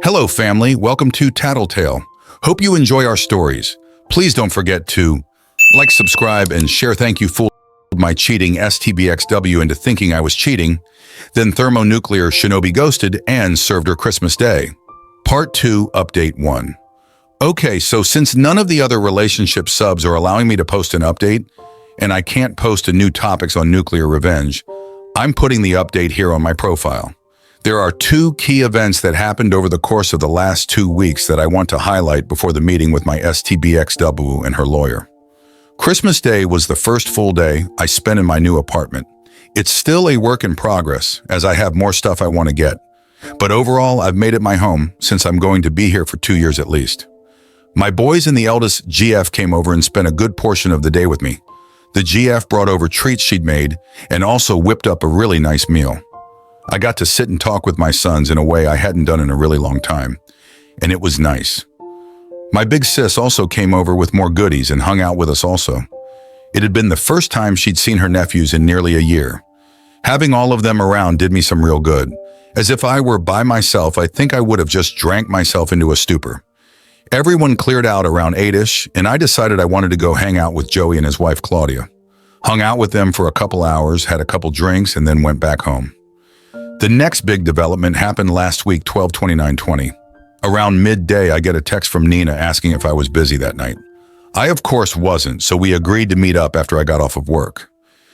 Hello family, welcome to Tattletale. Hope you enjoy our stories. Please don't forget to like, subscribe, and share. Thank you fooled my cheating Stbxw into thinking I was cheating, then thermonuclear shinobi ghosted and served her Christmas Day. Part 2, Update 1. Okay, so since none of the other relationship subs are allowing me to post an update, and I can't post a new topics on nuclear revenge, I'm putting the update here on my profile. There are two key events that happened over the course of the last 2 weeks that I want to highlight before the meeting with my Stbxw and her lawyer. Christmas Day was the first full day I spent in my new apartment. It's still a work in progress, as I have more stuff I want to get. But overall, I've made it my home, since I'm going to be here for 2 years at least. My boys and the eldest GF came over and spent a good portion of the day with me. The GF brought over treats she'd made and also whipped up a really nice meal. I got to sit and talk with my sons in a way I hadn't done in a really long time, and it was nice. My big sis also came over with more goodies and hung out with us also. It had been the first time she'd seen her nephews in nearly a year. Having all of them around did me some real good. As if I were by myself, I think I would have just drank myself into a stupor. Everyone cleared out around 8-ish, and I decided I wanted to go hang out with Joey and his wife Claudia. Hung out with them for a couple hours, had a couple drinks, and then went back home. The next big development happened last week, 12/29/20. Around midday, I get a text from Nina asking if I was busy that night. I of course wasn't, so we agreed to meet up after I got off of work.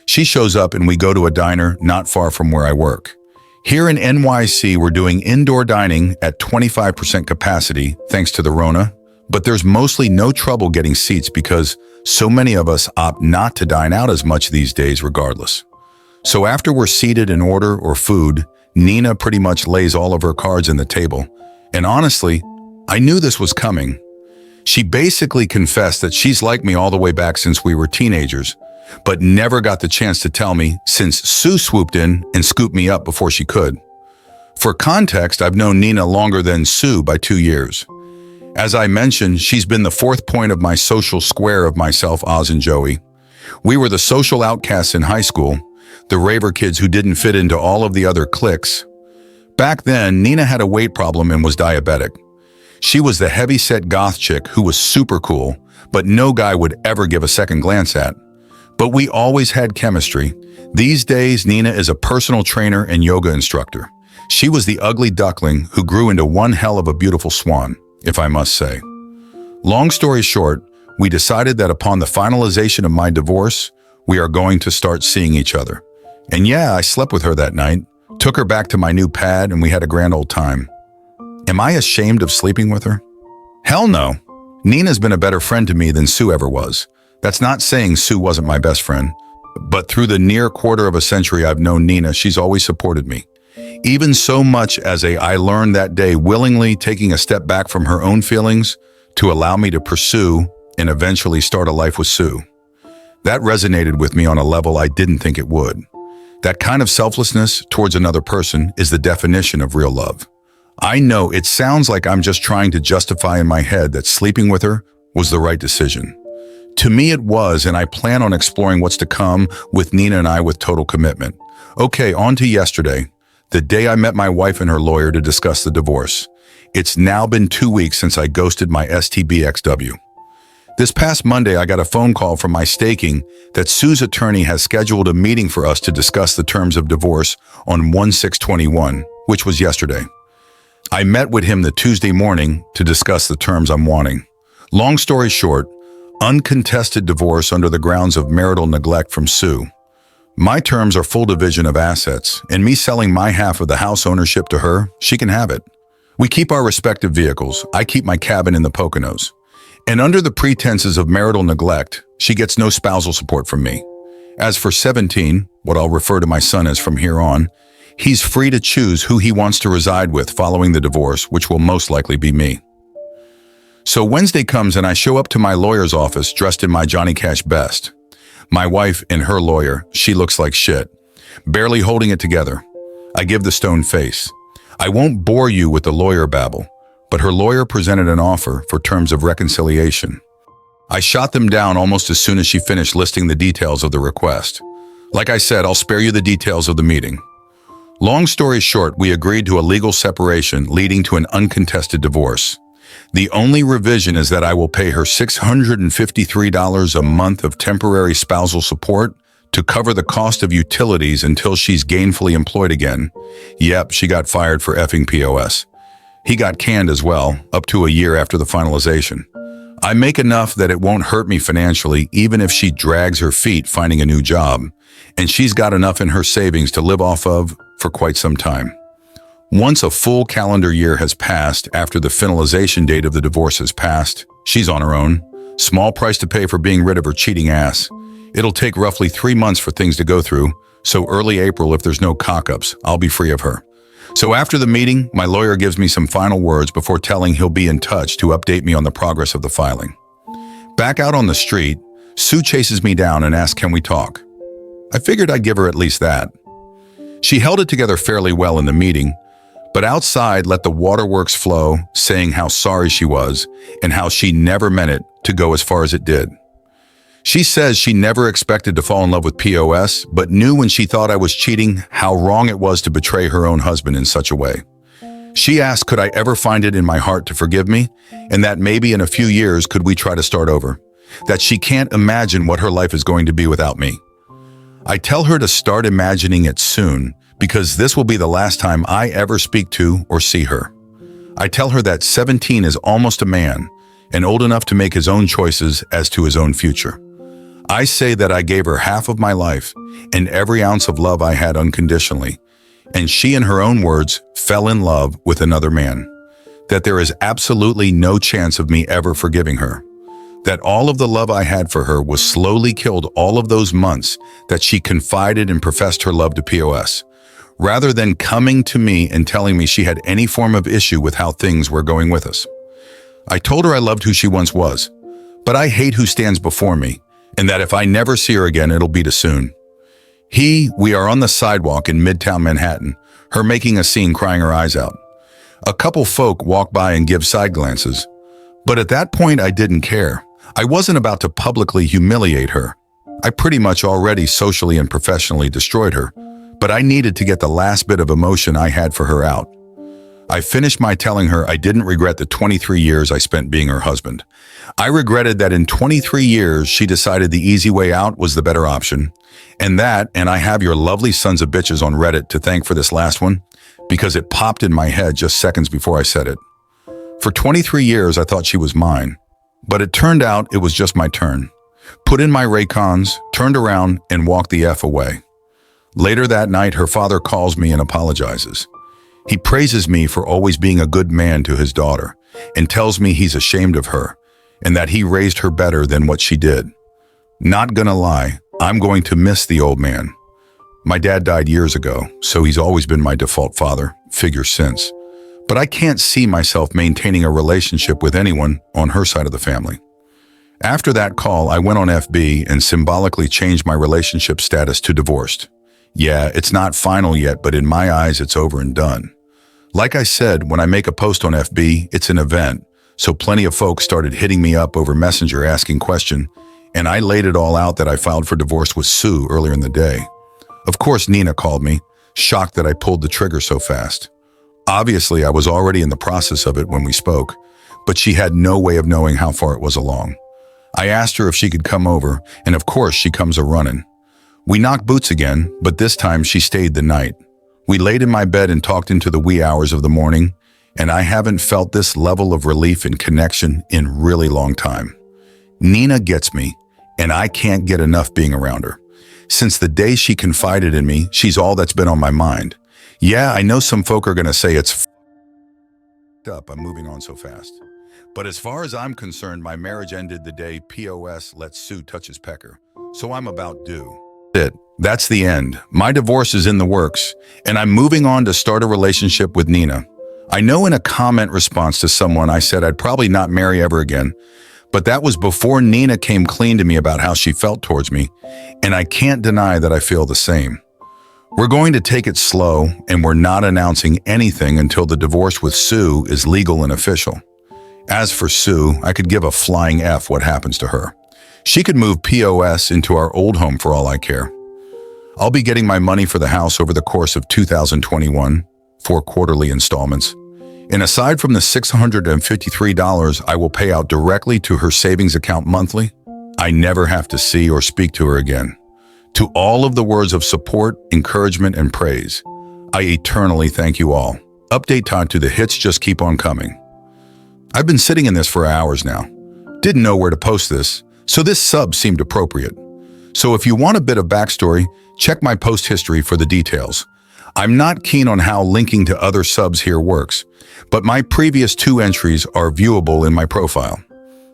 She shows up and we go to a diner not far from where I work. Here in NYC, we're doing indoor dining at 25% capacity, thanks to the Rona, but there's mostly no trouble getting seats because so many of us opt not to dine out as much these days regardless. So after we're seated in order or food, Nina pretty much lays all of her cards on the table. And honestly, I knew this was coming. She basically confessed that she's like me all the way back since we were teenagers, but never got the chance to tell me since Sue swooped in and scooped me up before she could. For context, I've known Nina longer than Sue by 2 years. As I mentioned, she's been the fourth point of my social square of myself, Oz, and Joey. We were the social outcasts in high school, the raver kids who didn't fit into all of the other cliques. Back then, Nina had a weight problem and was diabetic. She was the heavy-set goth chick who was super cool, but no guy would ever give a second glance at. But we always had chemistry. These days, Nina is a personal trainer and yoga instructor. She was the ugly duckling who grew into one hell of a beautiful swan, if I must say. Long story short, we decided that upon the finalization of my divorce, we are going to start seeing each other. And yeah, I slept with her that night, took her back to my new pad, and we had a grand old time. Am I ashamed of sleeping with her? Hell no. Nina's been a better friend to me than Sue ever was. That's not saying Sue wasn't my best friend, but through the near quarter of a century I've known Nina, she's always supported me. Even so much as I learned that day willingly taking a step back from her own feelings to allow me to pursue and eventually start a life with Sue. That resonated with me on a level I didn't think it would. That kind of selflessness towards another person is the definition of real love. I know it sounds like I'm just trying to justify in my head that sleeping with her was the right decision. To me it was, and I plan on exploring what's to come with Nina and I with total commitment. Okay, on to yesterday, the day I met my wife and her lawyer to discuss the divorce. It's now been 2 weeks since I ghosted my Stbxw. This past Monday, I got a phone call from my staking that Sue's attorney has scheduled a meeting for us to discuss the terms of divorce on 1/6/21, which was yesterday. I met with him the Tuesday morning to discuss the terms I'm wanting. Long story short, uncontested divorce under the grounds of marital neglect from Sue. My terms are full division of assets, and me selling my half of the house ownership to her, she can have it. We keep our respective vehicles. I keep my cabin in the Poconos. And under the pretenses of marital neglect, she gets no spousal support from me. As for 17, what I'll refer to my son as from here on, he's free to choose who he wants to reside with following the divorce, which will most likely be me. So Wednesday comes and I show up to my lawyer's office dressed in my Johnny Cash best. My wife and her lawyer, she looks like shit, barely holding it together. I give the stone face. I won't bore you with the lawyer babble, but her lawyer presented an offer for terms of reconciliation. I shot them down almost as soon as she finished listing the details of the request. Like I said, I'll spare you the details of the meeting. Long story short, we agreed to a legal separation leading to an uncontested divorce. The only revision is that I will pay her $653 a month of temporary spousal support to cover the cost of utilities until she's gainfully employed again. Yep, she got fired for effing POS. He got canned as well, up to a year after the finalization. I make enough that it won't hurt me financially even if she drags her feet finding a new job, and she's got enough in her savings to live off of for quite some time. Once a full calendar year has passed after the finalization date of the divorce has passed, she's on her own. Small price to pay for being rid of her cheating ass. It'll take roughly 3 months for things to go through, so early April, if there's no cock-ups, I'll be free of her. So after the meeting, my lawyer gives me some final words before telling he'll be in touch to update me on the progress of the filing. Back out on the street, Sue chases me down and asks, can we talk? I figured I'd give her at least that. She held it together fairly well in the meeting, but outside let the waterworks flow, saying how sorry she was and how she never meant it to go as far as it did. She says she never expected to fall in love with POS, but knew when she thought I was cheating how wrong it was to betray her own husband in such a way. She asked could I ever find it in my heart to forgive me, and that maybe in a few years could we try to start over, that she can't imagine what her life is going to be without me. I tell her to start imagining it soon, because this will be the last time I ever speak to or see her. I tell her that 17 is almost a man and old enough to make his own choices as to his own future. I say that I gave her half of my life and every ounce of love I had unconditionally, and she, in her own words, fell in love with another man, that there is absolutely no chance of me ever forgiving her, that all of the love I had for her was slowly killed all of those months that she confided and professed her love to POS, rather than coming to me and telling me she had any form of issue with how things were going with us. I told her I loved who she once was, but I hate who stands before me, and that if I never see her again, it'll be too soon. We are on the sidewalk in Midtown Manhattan, her making a scene, crying her eyes out. A couple folk walk by and give side glances, but at that point I didn't care. I wasn't about to publicly humiliate her. I pretty much already socially and professionally destroyed her, but I needed to get the last bit of emotion I had for her out. I finished my telling her I didn't regret the 23 years I spent being her husband. I regretted that in 23 years she decided the easy way out was the better option, and I have your lovely sons of bitches on Reddit to thank for this last one, because it popped in my head just seconds before I said it. For 23 years I thought she was mine, but it turned out it was just my turn. Put in my Raycons, turned around, and walked the F away. Later that night, her father calls me and apologizes. He praises me for always being a good man to his daughter and tells me he's ashamed of her and that he raised her better than what she did. Not gonna lie, I'm going to miss the old man. My dad died years ago, so he's always been my default father figure since. But I can't see myself maintaining a relationship with anyone on her side of the family. After that call, I went on FB and symbolically changed my relationship status to divorced. Yeah, it's not final yet, but in my eyes, it's over and done. Like I said, when I make a post on FB, it's an event, so plenty of folks started hitting me up over Messenger asking questions, and I laid it all out that I filed for divorce with Sue earlier in the day. Of course, Nina called me, shocked that I pulled the trigger so fast. Obviously, I was already in the process of it when we spoke, but she had no way of knowing how far it was along. I asked her if she could come over, and of course she comes a-running. We knocked boots again, but this time she stayed the night. We laid in my bed and talked into the wee hours of the morning, and I haven't felt this level of relief and connection in a really long time. Nina gets me, and I can't get enough being around her. Since the day she confided in me, she's all that's been on my mind. Yeah, I know some folk are gonna say it's up, I'm moving on so fast. But as far as I'm concerned, my marriage ended the day POS lets Sue touch his pecker, so I'm about due. That's the end. My divorce is in the works, and I'm moving on to start a relationship with Nina. I know in a comment response to someone I said I'd probably not marry ever again, but that was before Nina came clean to me about how she felt towards me, and I can't deny that I feel the same. We're going to take it slow, and we're not announcing anything until the divorce with Sue is legal and official. As for Sue, I could give a flying F what happens to her. She could move POS into our old home for all I care. I'll be getting my money for the house over the course of 2021, 4 quarterly installments. And aside from the $653 I will pay out directly to her savings account monthly, I never have to see or speak to her again. To all of the words of support, encouragement, and praise, I eternally thank you all. Update time to the hits just keep on coming. I've been sitting in this for hours now. Didn't know where to post this, so this sub seemed appropriate. So if you want a bit of backstory, check my post history for the details. I'm not keen on how linking to other subs here works, but my previous 2 entries are viewable in my profile.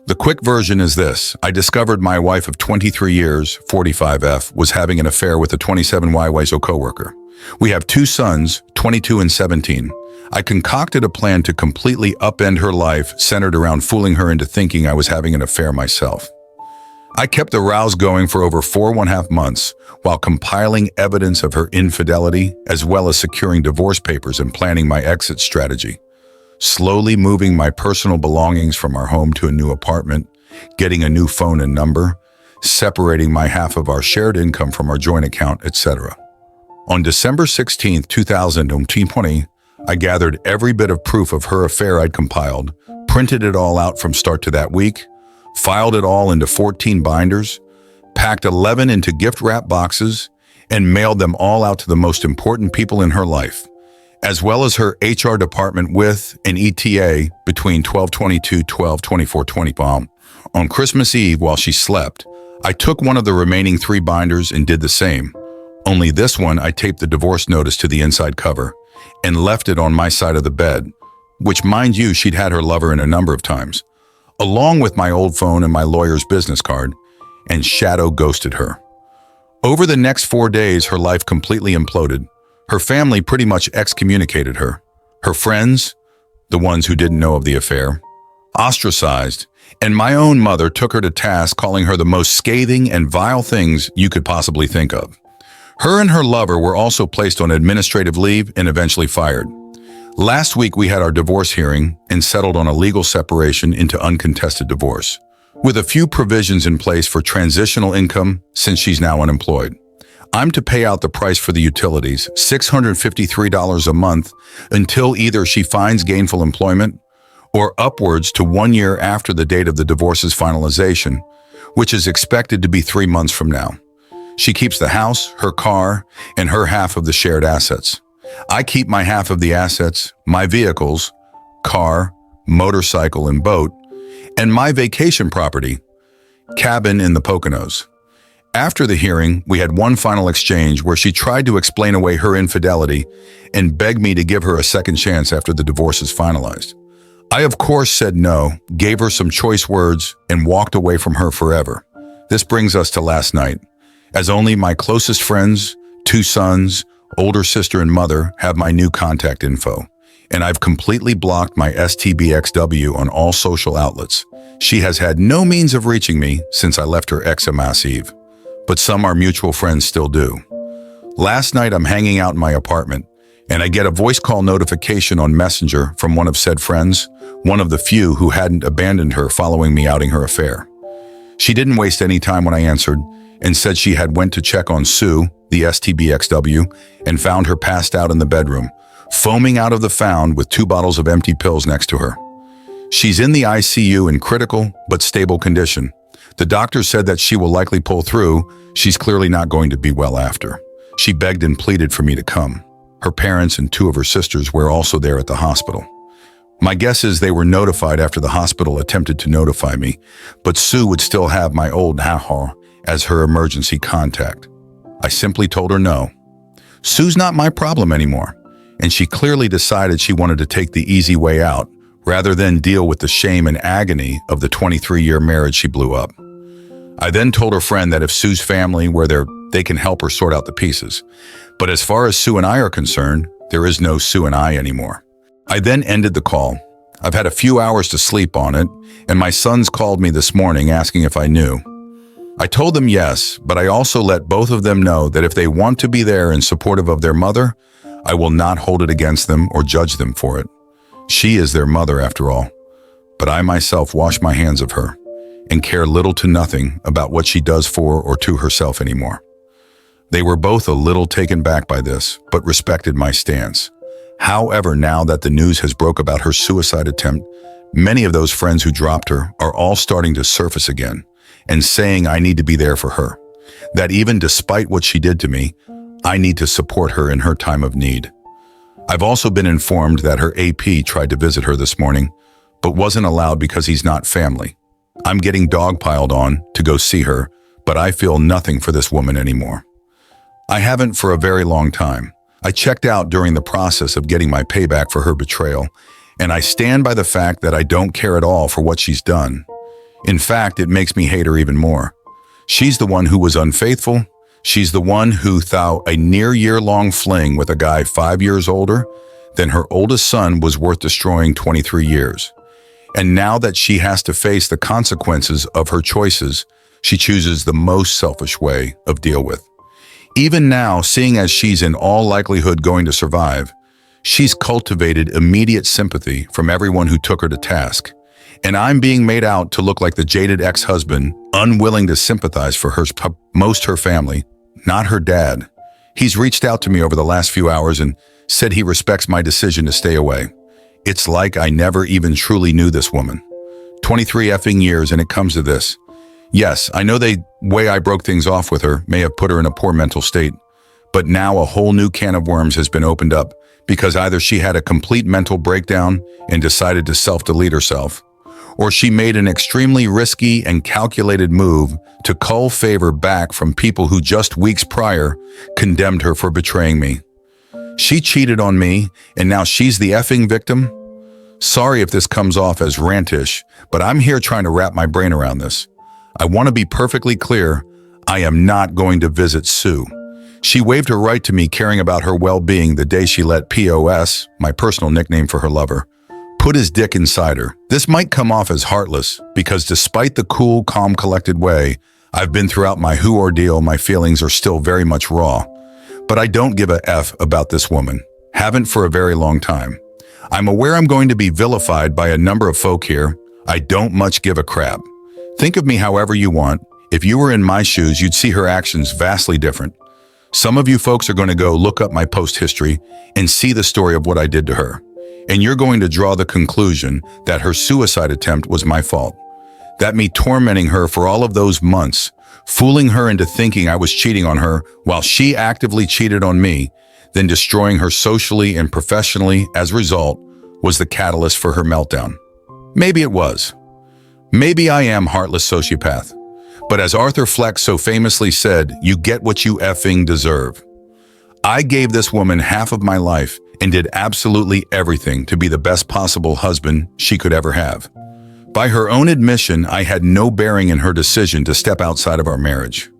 The quick version is this. I discovered my wife of 23 years, 45F, was having an affair with a 27YYZO coworker. We have 2 sons, 22 and 17. I concocted a plan to completely upend her life centered around fooling her into thinking I was having an affair myself. I kept the rows going for over 4.5 months while compiling evidence of her infidelity as well as securing divorce papers and planning my exit strategy. Slowly moving my personal belongings from our home to a new apartment, getting a new phone and number, separating my half of our shared income from our joint account, etc. On December 16, 2020, I gathered every bit of proof of her affair I'd compiled, printed it all out from start to that week, filed it all into 14 binders, packed 11 into gift wrap boxes, and mailed them all out to the most important people in her life, as well as her HR department with an ETA between 12/22, 12/24/20. On Christmas Eve, while she slept, I took one of the remaining 3 binders and did the same. Only this one, I taped the divorce notice to the inside cover and left it on my side of the bed, which, mind you, she'd had her lover in a number of times, along with my old phone and my lawyer's business card, and shadow ghosted her. Over the next 4 days, her life completely imploded. Her family pretty much excommunicated her. Her friends, the ones who didn't know of the affair, ostracized, and my own mother took her to task, calling her the most scathing and vile things you could possibly think of. Her and her lover were also placed on administrative leave and eventually fired. Last week, we had our divorce hearing and settled on a legal separation into uncontested divorce, with a few provisions in place for transitional income since she's now unemployed. I'm to pay out the price for the utilities, $653 a month, until either she finds gainful employment or upwards to 1 year after the date of the divorce's finalization, which is expected to be 3 months from now. She keeps the house, her car, and her half of the shared assets. I keep my half of the assets, my vehicles, car, motorcycle, and boat, and my vacation property, cabin in the Poconos. After the hearing, we had one final exchange where she tried to explain away her infidelity and begged me to give her a second chance after the divorce is finalized. I, of course, said no, gave her some choice words, and walked away from her forever. This brings us to last night, as only my closest friends, 2 sons, older sister and mother have my new contact info, and I've completely blocked my Stbxw on all social outlets. She has had no means of reaching me since I left her Xmas Eve, but some our mutual friends still do. Last night, I'm hanging out in my apartment, and I get a voice call notification on Messenger from one of said friends, one of the few who hadn't abandoned her following me outing her affair. She didn't waste any time when I answered, and said she had went to check on Sue, the Stbxw, and found her passed out in the bedroom, foaming out of the found with 2 bottles of empty pills next to her. She's in the ICU in critical but stable condition. The doctor said that she will likely pull through. She's clearly not going to be well after. She begged and pleaded for me to come. Her parents and 2 of her sisters were also there at the hospital. My guess is they were notified after the hospital attempted to notify me, but Sue would still have my old haha as her emergency contact. I simply told her no. Sue's not my problem anymore, and she clearly decided she wanted to take the easy way out rather than deal with the shame and agony of the 23-year marriage she blew up. I then told her friend that if Sue's family were there, they can help her sort out the pieces. But as far as Sue and I are concerned, there is no Sue and I anymore. I then ended the call. I've had a few hours to sleep on it, and my sons called me this morning asking if I knew. I told them yes, but I also let both of them know that if they want to be there and supportive of their mother, I will not hold it against them or judge them for it. She is their mother after all, but I myself wash my hands of her and care little to nothing about what she does for or to herself anymore. They were both a little taken back by this, but respected my stance. However, now that the news has broke about her suicide attempt, many of those friends who dropped her are all starting to surface again and saying I need to be there for her. That even despite what she did to me, I need to support her in her time of need. I've also been informed that her AP tried to visit her this morning, but wasn't allowed because he's not family. I'm getting dogpiled on to go see her, but I feel nothing for this woman anymore. I haven't for a very long time. I checked out during the process of getting my payback for her betrayal, and I stand by the fact that I don't care at all for what she's done. In fact, it makes me hate her even more. She's the one who was unfaithful. She's the one who, through a near-year-long fling with a guy 5 years older than her oldest son, was worth destroying 23 years. And now that she has to face the consequences of her choices, she chooses the most selfish way of deal with. Even now, seeing as she's in all likelihood going to survive, she's cultivated immediate sympathy from everyone who took her to task. And I'm being made out to look like the jaded ex-husband, unwilling to sympathize for her family, not her dad. He's reached out to me over the last few hours and said he respects my decision to stay away. It's like I never even truly knew this woman. 23 effing years and it comes to this. Yes, I know the way I broke things off with her may have put her in a poor mental state, but now a whole new can of worms has been opened up because either she had a complete mental breakdown and decided to self-delete herself, or she made an extremely risky and calculated move to cull favor back from people who just weeks prior condemned her for betraying me. She cheated on me, and now she's the effing victim? Sorry if this comes off as rantish, but I'm here trying to wrap my brain around this. I want to be perfectly clear, I am not going to visit Sue. She waived her right to me caring about her well-being the day she let POS, my personal nickname for her lover, put his dick inside her. This might come off as heartless because despite the cool, calm, collected way I've been throughout my who ordeal, my feelings are still very much raw. But I don't give a F about this woman. Haven't for a very long time. I'm aware I'm going to be vilified by a number of folk here. I don't much give a crap. Think of me however you want. If you were in my shoes, you'd see her actions vastly different. Some of you folks are going to go look up my post history and see the story of what I did to her. And you're going to draw the conclusion that her suicide attempt was my fault. That me tormenting her for all of those months, fooling her into thinking I was cheating on her while she actively cheated on me, then destroying her socially and professionally as a result, was the catalyst for her meltdown. Maybe it was. Maybe I am heartless sociopath. But as Arthur Fleck so famously said, you get what you effing deserve. I gave this woman half of my life and did absolutely everything to be the best possible husband she could ever have. By her own admission, I had no bearing in her decision to step outside of our marriage.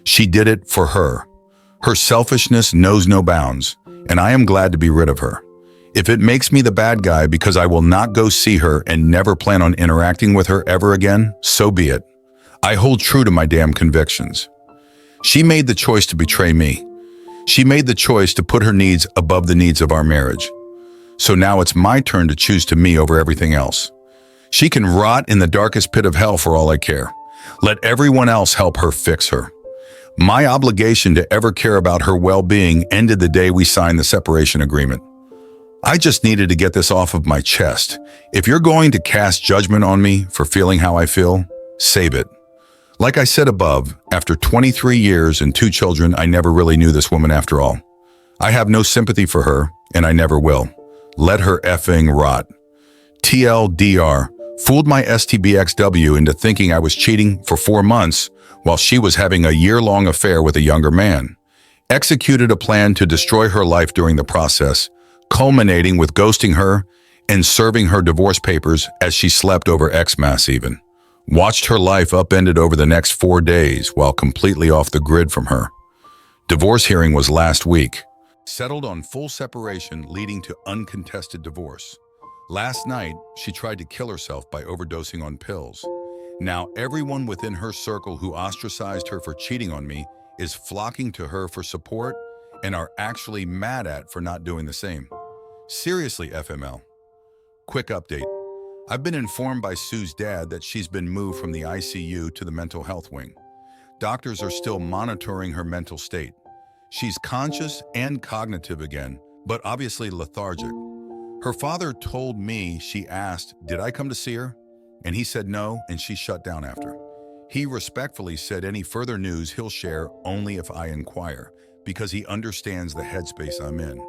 She did it for her. Her selfishness knows no bounds, and I am glad to be rid of her. If it makes me the bad guy because I will not go see her and never plan on interacting with her ever again, so be it. I hold true to my damn convictions. She made the choice to betray me. She made the choice to put her needs above the needs of our marriage. So now it's my turn to choose to me over everything else. She can rot in the darkest pit of hell for all I care. Let everyone else help her fix her. My obligation to ever care about her well-being ended the day we signed the separation agreement. I just needed to get this off of my chest. If you're going to cast judgment on me for feeling how I feel, save it. Like I said above, after 23 years and 2 children, I never really knew this woman after all. I have no sympathy for her, and I never will. Let her effing rot. TLDR, fooled my Stbxw into thinking I was cheating for 4 months while she was having a year-long affair with a younger man. Executed a plan to destroy her life during the process, culminating with ghosting her and serving her divorce papers as she slept over Xmas even. Watched her life upended over the next 4 days while completely off the grid from her. Divorce hearing was last week. Settled on full separation leading to uncontested divorce. Last night, she tried to kill herself by overdosing on pills. Now everyone within her circle who ostracized her for cheating on me is flocking to her for support and are actually mad at for not doing the same. Seriously, FML. Quick update. I've been informed by Sue's dad that she's been moved from the ICU to the mental health wing. Doctors are still monitoring her mental state. She's conscious and cognitive again, but obviously lethargic. Her father told me she asked, "Did I come to see her?" And he said no, and she shut down after. He respectfully said any further news he'll share only if I inquire, because he understands the headspace I'm in.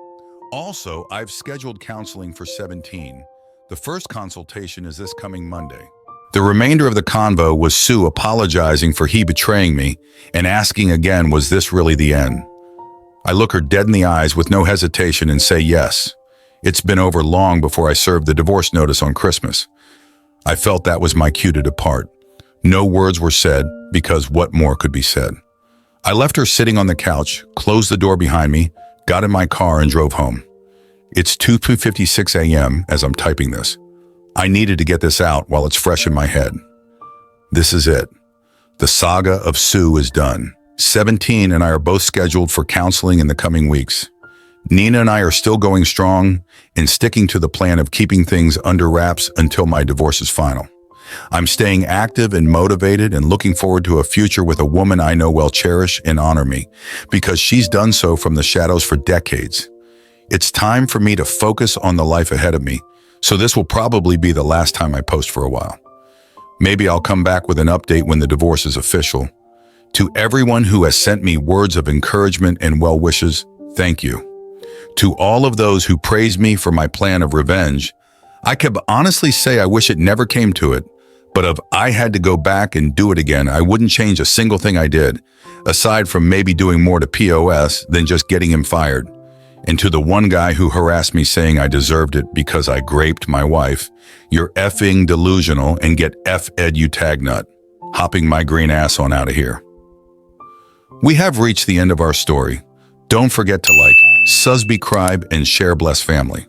Also, I've scheduled counseling for 17. The first consultation is this coming Monday. The remainder of the convo was Sue apologizing for he betraying me and asking again, was this really the end? I look her dead in the eyes with no hesitation and say yes. It's been over long before I served the divorce notice on Christmas. I felt that was my cue to depart. No words were said, because what more could be said? I left her sitting on the couch, closed the door behind me, got in my car and drove home. It's 2:56 a.m. as I'm typing this. I needed to get this out while it's fresh in my head. This is it. The saga of Sue is done. 17 and I are both scheduled for counseling in the coming weeks. Nina and I are still going strong and sticking to the plan of keeping things under wraps until my divorce is final. I'm staying active and motivated and looking forward to a future with a woman I know will cherish and honor me, because she's done so from the shadows for decades. It's time for me to focus on the life ahead of me, so this will probably be the last time I post for a while. Maybe I'll come back with an update when the divorce is official. To everyone who has sent me words of encouragement and well wishes, thank you. To all of those who praise me for my plan of revenge, I could honestly say I wish it never came to it, but if I had to go back and do it again, I wouldn't change a single thing I did, aside from maybe doing more to POS than just getting him fired. And to the one guy who harassed me saying I deserved it because I graped my wife, you're effing delusional and get F-ed you tag nut, hopping my green ass on out of here. We have reached the end of our story. Don't forget to like, Stbxw, and share. Bless family.